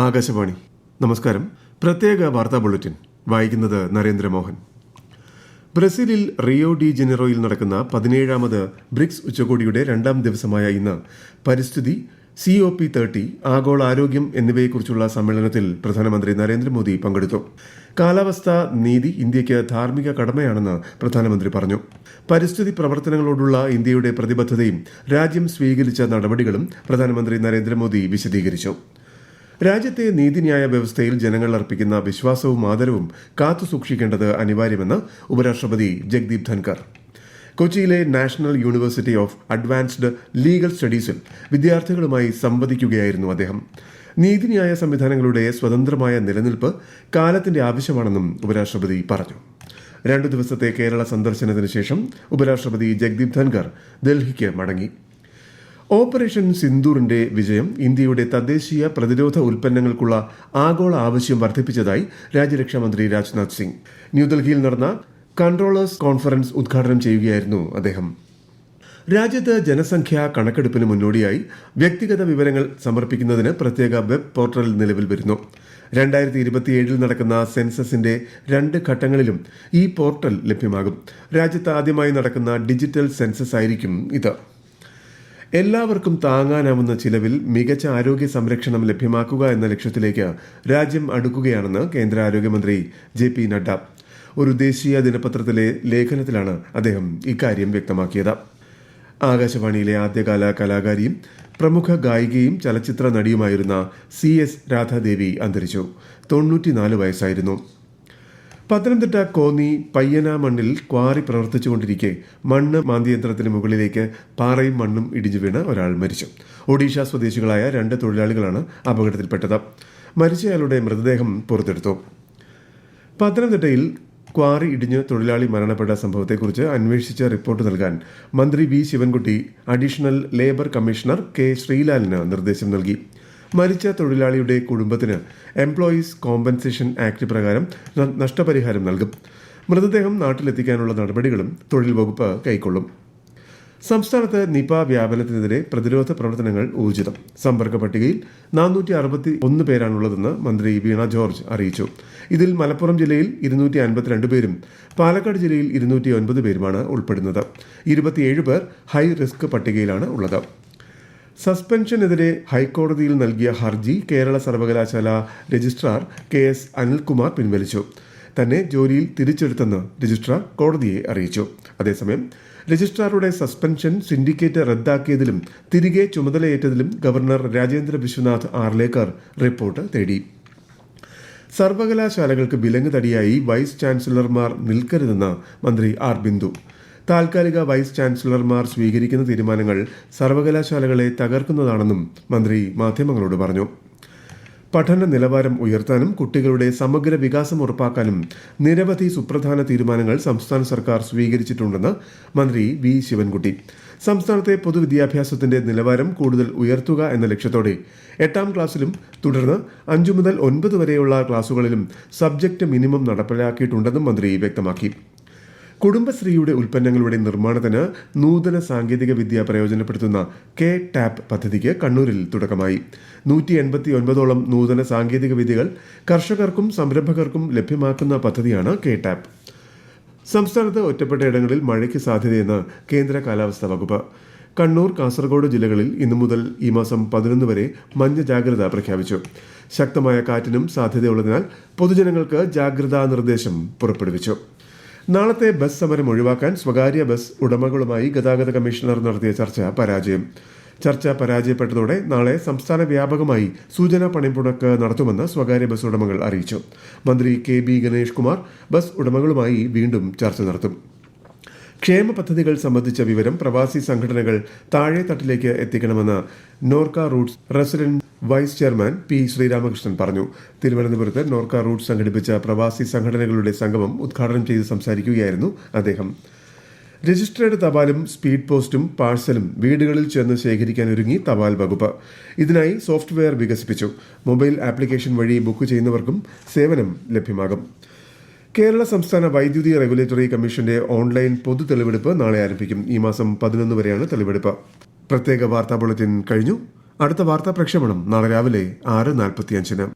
ആകാശവാണി. നമസ്കാരം. പ്രത്യേക വാർത്താ ബുള്ളറ്റിൻ വായിക്കുന്നത് നരേന്ദ്രമോഹൻ. ബ്രസീലിൽ റിയോ ഡി ജനീറോയിൽ നടക്കുന്ന 17ാമത് ബ്രിക്സ് ഉച്ചകോടിയുടെ രണ്ടാം ദിവസമായ ഇന്ന് പരിസ്ഥിതി, COP30, ആഗോള ആരോഗ്യം എന്നിവയെക്കുറിച്ചുള്ള സമ്മേളനത്തിൽ പ്രധാനമന്ത്രി നരേന്ദ്രമോദി പങ്കെടുത്തു. കാലാവസ്ഥ നീതി ഇന്ത്യയ്ക്ക് ധാർമ്മിക കടമയാണെന്ന് പ്രധാനമന്ത്രി പറഞ്ഞു. പരിസ്ഥിതി പ്രവർത്തനങ്ങളോടുള്ള ഇന്ത്യയുടെ പ്രതിബദ്ധതയും രാജ്യം സ്വീകരിച്ച നടപടികളും പ്രധാനമന്ത്രി നരേന്ദ്രമോദി വിശദീകരിച്ചു. രാജ്യത്തെ നീതിന്യായ വ്യവസ്ഥയിൽ ജനങ്ങൾ അർപ്പിക്കുന്ന വിശ്വാസവും ആദരവും കാത്തുസൂക്ഷിക്കേണ്ടത് അനിവാര്യമെന്ന് ഉപരാഷ്ട്രപതി ജഗ്ദീപ് ധൻകർ. കൊച്ചിയിലെ national university of advanced legal സ്റ്റഡീസിൽ വിദ്യാർത്ഥികളുമായി സംവദിക്കുകയായിരുന്നു അദ്ദേഹം. നീതിന്യായ സംവിധാനങ്ങളുടെ സ്വതന്ത്രമായ നിലനിൽപ്പ് കാലത്തിന്റെ ആവശ്യമാണെന്നും ഉപരാഷ്ട്രപതി പറഞ്ഞു. 2 ദിവസത്തെ കേരള സന്ദർശനത്തിന് ശേഷം ഉപരാഷ്ട്രപതി ജഗ്ദീപ് ധൻകർ ഡൽഹിക്ക് മടങ്ങി. ഓപ്പറേഷൻ സിന്ദൂറിന്റെ വിജയം ഇന്ത്യയുടെ തദ്ദേശീയ പ്രതിരോധ ഉൽപ്പന്നങ്ങൾക്കുള്ള ആഗോള ആവശ്യം വർദ്ധിപ്പിച്ചതായി രാജ്യരക്ഷാമന്ത്രി രാജ്നാഥ് സിംഗ്. ന്യൂഡൽഹിയിൽ നടന്ന കൺട്രോളേഴ്സ് കോൺഫറൻസ് ഉദ്ഘാടനം ചെയ്യുകയായിരുന്നു അദ്ദേഹം. രാജ്യത്ത് ജനസംഖ്യാ കണക്കെടുപ്പിന് മുന്നോടിയായി വ്യക്തിഗത വിവരങ്ങൾ സമർപ്പിക്കുന്നതിന് പ്രത്യേക വെബ് പോർട്ടൽ നിലവിൽ വരുന്നു. 2027 നടക്കുന്ന സെൻസസിന്റെ 2 ഘട്ടങ്ങളിലും ഈ പോർട്ടൽ ലഭ്യമാകും. രാജ്യത്ത് ആദ്യമായി നടക്കുന്ന ഡിജിറ്റൽ സെൻസസ് ആയിരിക്കും ഇത്. എല്ലാവർക്കും താങ്ങാനാവുന്ന ചിലവിൽ മികച്ച ആരോഗ്യ സംരക്ഷണം ലഭ്യമാക്കുക എന്ന ലക്ഷ്യത്തിലേക്ക് രാജ്യം അടുക്കുകയാണെന്ന് കേന്ദ്ര ആരോഗ്യമന്ത്രി JP നഡ്ഡ ഒരു ദേശീയ ദിനപത്രത്തിലെ ലേഖനത്തിലാണ് അദ്ദേഹം ഇക്കാര്യം വ്യക്തമാക്കിയത്. ആകാശവാണിയിലെ ആദ്യകാല കലാകാരിയും പ്രമുഖ ഗായികയും ചലച്ചിത്ര നടിയുമായിരുന്ന CS രാധാദേവി അന്തരിച്ചു. 94 വയസ്സായിരുന്നു. പത്തനംതിട്ട കോന്നി പയ്യനാമണ്ണിൽ ക്വാറി പ്രവർത്തിച്ചുകൊണ്ടിരിക്കെ മണ്ണ് മാന്തിയന്ത്രത്തിന് മുകളിലേക്ക് പാറയും മണ്ണും ഇടിഞ്ഞു വീണ് ഒരാൾ മരിച്ചു. ഒഡീഷ സ്വദേശികളായ 2 തൊഴിലാളികളാണ് അപകടത്തിൽപ്പെട്ടത്. മരിച്ചയാളുടെ മൃതദേഹം പുറത്തെടുത്തു. പത്തനംതിട്ടയിൽ ക്വാറി ഇടിഞ്ഞ് തൊഴിലാളി മരണപ്പെട്ട സംഭവത്തെക്കുറിച്ച് അന്വേഷിച്ച് റിപ്പോർട്ട് നൽകാൻ മന്ത്രി V Sivankutty additional labour commissioner K ശ്രീലാലിന് നിർദ്ദേശം നൽകി. മരിച്ച തൊഴിലാളിയുടെ കുടുംബത്തിന് എംപ്ലോയീസ് കോമ്പൻസേഷൻ ആക്ട് പ്രകാരം നഷ്ടപരിഹാരം നൽകും. മൃതദേഹം നാട്ടിലെത്തിക്കാനുള്ള നടപടികളും തൊഴിൽ വകുപ്പ് കൈക്കൊള്ളും. സംസ്ഥാനത്ത് നിപ വ്യാപനത്തിനെതിരെ പ്രതിരോധ പ്രവർത്തനങ്ങൾ ഊർജിതം. സമ്പർക്ക പട്ടികയിൽ 461 പേരാണുള്ളതെന്ന് മന്ത്രി വീണ ജോർജ് അറിയിച്ചു. ഇതിൽ മലപ്പുറം ജില്ലയിൽ 252 പേരും പാലക്കാട് ജില്ലയിൽ 209 പേരുമാണ് ഉൾപ്പെടുന്നത്. 27 പേർ ഹൈ റിസ്ക് പട്ടികയിലാണ് ഉള്ളത്. സസ്പെൻഷനെതിരെ ഹൈക്കോടതിയിൽ നൽകിയ ഹർജി കേരള സർവകലാശാല രജിസ്ട്രാർ KS അനിൽകുമാർ പിൻവലിച്ചു. തന്നെ ജോലിയിൽ തിരിച്ചെടുത്തെന്ന് രജിസ്ട്രാർ കോടതിയെ അറിയിച്ചു. അതേസമയം രജിസ്ട്രാറുടെ സസ്പെൻഷൻ സിൻഡിക്കേറ്റ് റദ്ദാക്കിയതിലും തിരികെ ചുമതലയേറ്റതിലും ഗവർണർ രാജേന്ദ്ര വിശ്വനാഥ് ആർലേക്കർ റിപ്പോർട്ട് തേടി. സർവകലാശാലകൾക്ക് വിലങ്ങ് തടിയായി വൈസ് ചാൻസലർമാർ നിൽക്കരുതെന്ന് മന്ത്രി R ബിന്ദു. താൽക്കാലിക വൈസ് ചാൻസലർമാർ സ്വീകരിക്കുന്ന തീരുമാനങ്ങൾ സർവകലാശാലകളെ തകർക്കുന്നതാണെന്നും മന്ത്രി മാധ്യമങ്ങളോട് പറഞ്ഞു. പഠന നിലവാരം ഉയർത്താനും കുട്ടികളുടെ സമഗ്ര വികാസം ഉറപ്പാക്കാനും നിരവധി സുപ്രധാന തീരുമാനങ്ങൾ സംസ്ഥാന സർക്കാർ സ്വീകരിച്ചിട്ടുണ്ടെന്ന് മന്ത്രി V ശിവൻകുട്ടി. സംസ്ഥാനത്തെ പൊതുവിദ്യാഭ്യാസത്തിന്റെ നിലവാരം കൂടുതൽ ഉയർത്തുക എന്ന ലക്ഷ്യത്തോടെ 8ാം ക്ലാസ്സിലും തുടർന്ന് 5 മുതൽ 9 വരെയുള്ള ക്ലാസുകളിലും സബ്ജക്ട് മിനിമം നടപ്പിലാക്കിയിട്ടുണ്ടെന്നും മന്ത്രി വ്യക്തമാക്കി. കുടുംബശ്രീയുടെ ഉൽപ്പന്നങ്ങളുടെ നിർമ്മാണത്തിന് നൂതന സാങ്കേതിക വിദ്യ പ്രയോജനപ്പെടുത്തുന്ന K-TAP പദ്ധതിക്ക് കണ്ണൂരിൽ തുടക്കമായി. 189ഓളം നൂതന സാങ്കേതിക വിദ്യകൾ കർഷകർക്കും സംരംഭകർക്കും ലഭ്യമാക്കുന്ന പദ്ധതിയാണ് K-TAP. സംസ്ഥാനത്ത് ഒറ്റപ്പെട്ട ഇടങ്ങളിൽ മഴയ്ക്ക് സാധ്യതയെന്ന് കേന്ദ്ര കാലാവസ്ഥാ വകുപ്പ്. കണ്ണൂർ, കാസർഗോഡ് ജില്ലകളിൽ ഇന്നു മുതൽ ഈ മാസം 11 വരെ മഞ്ഞ ജാഗ്രത പ്രഖ്യാപിച്ചു. ശക്തമായ കാറ്റിനും സാധ്യതയുള്ളതിനാൽ പൊതുജനങ്ങൾക്ക് ജാഗ്രതാ നിർദ്ദേശം പുറപ്പെടുവിച്ചു. നാളത്തെ ബസ് സമരം ഒഴിവാക്കാൻ സ്വകാര്യ ബസ് ഉടമകളുമായി ഗതാഗത കമ്മീഷണർ നടത്തിയ ചർച്ച പരാജയപ്പെട്ടതോടെ നാളെ സംസ്ഥാന വ്യാപകമായി സൂചനാ പണിമുടക്ക് നടത്തുമെന്ന് സ്വകാര്യ ബസ് ഉടമകൾ അറിയിച്ചു. മന്ത്രി KB ഗണേഷ് കുമാർ ബസ് ഉടമകളുമായി വീണ്ടും ചർച്ച നടത്തും. ക്ഷേമ പദ്ധതികൾ സംബന്ധിച്ച വിവരം പ്രവാസി സംഘടനകൾ താഴെ തട്ടിലേക്ക് എത്തിക്കണമെന്ന് Norka roots resident vice chairman P Sreeramakrishnan പറഞ്ഞു. തിരുവനന്തപുരത്ത് നോർക്ക റൂട്ട്സ് സംഘടിപ്പിച്ച പ്രവാസി സംഘടനകളുടെ സംഗമം ഉദ്ഘാടനം ചെയ്ത് സംസാരിക്കുകയായിരുന്നു അദ്ദേഹം. രജിസ്ട്രേഡ് തപാലും സ്പീഡ് പോസ്റ്റും പാഴ്സലും വീടുകളിൽ ചെന്ന് ശേഖരിക്കാൻ ഒരുങ്ങി തപാൽ വകുപ്പ്. ഇതിനായി സോഫ്റ്റ്വെയർ വികസിപ്പിച്ചു. മൊബൈൽ ആപ്ലിക്കേഷൻ വഴി ബുക്ക് ചെയ്യുന്നവർക്കും സേവനം ലഭ്യമാകും. കേരള സംസ്ഥാന വൈദ്യുതി റെഗുലേറ്ററി കമ്മീഷന്റെ ഓൺലൈൻ പൊതു തെളിവെടുപ്പ് നാളെ ആരംഭിക്കും. ഈ മാസം 11 വരെയാണ് തെളിവെടുപ്പ്. പ്രത്യേക വാർത്താ ബുള്ളറ്റിൻ കഴിഞ്ഞു. അടുത്ത വാർത്താ പ്രക്ഷേപണം നാളെ രാവിലെ 6:45.